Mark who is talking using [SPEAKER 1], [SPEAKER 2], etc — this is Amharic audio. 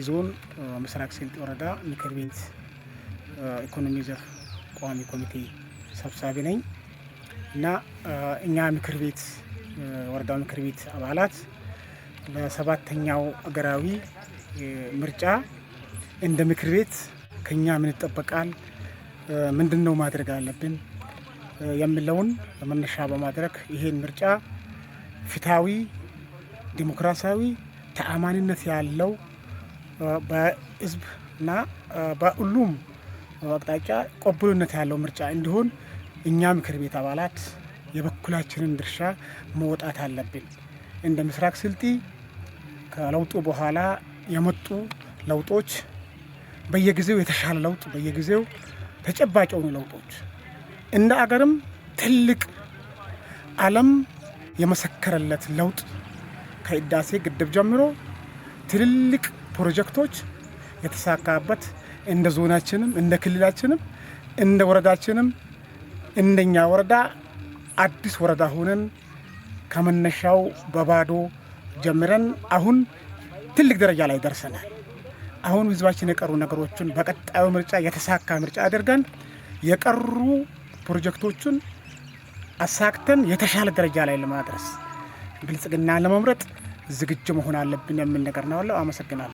[SPEAKER 1] ዞን ምስራቅ ስልጤ ወረዳ ምክር ቤት ኢኮኖሚ ዘርፍ ቋሚ ኮሚቴ ሰብሳቢ ነኝ እና እኛ ምክር ቤት ወረዳ ምክር ቤት አባላት ለሰባተኛው አገራዊ ምርጫ እንደ ምክር ቤት ከኛ ምን ይጠበቃል፣ ምንድነው ማድረግ አለብን የሚለውን መነሻ በማድረግ ይሄን ምርጫ ፍትሃዊ፣ ዲሞክራሲያዊ፣ ተአማኒነት ያለው በህዝብና በሁሉም አቅጣጫ ቅቡልነት ያለው ምርጫ እንዲሆን እኛ ምክር ቤት አባላት የበኩላችንን ድርሻ መወጣት አለብን። እንደ ምስራቅ ስልጤ ከለውጡ በኋላ የመጡ ለውጦች በየጊዜው የተሻለ ለውጥ በየጊዜው ተጨባጭ የሆኑ ለውጦች እንደ አገርም ትልቅ ዓለም የመሰከረለት ለውጥ ከህዳሴ ግድብ ጀምሮ ትልልቅ ፕሮጀክቶች የተሳካበት እንደ ዞናችንም እንደ ክልላችንም እንደ ወረዳችንም እንደኛ ወረዳ አዲስ ወረዳ ሆነን ከመነሻው በባዶ ጀምረን አሁን ትልቅ ደረጃ ላይ ደርሰናል። አሁን ህዝባችን የቀሩ ነገሮችን በቀጣዩ ምርጫ የተሳካ ምርጫ አድርገን የቀሩ ፕሮጀክቶችን አሳክተን የተሻለ ደረጃ ላይ ለማድረስ ብልጽግና ለመምረጥ ዝግጁ መሆን አለብን የሚል ነገር ነው። አመሰግናለሁ።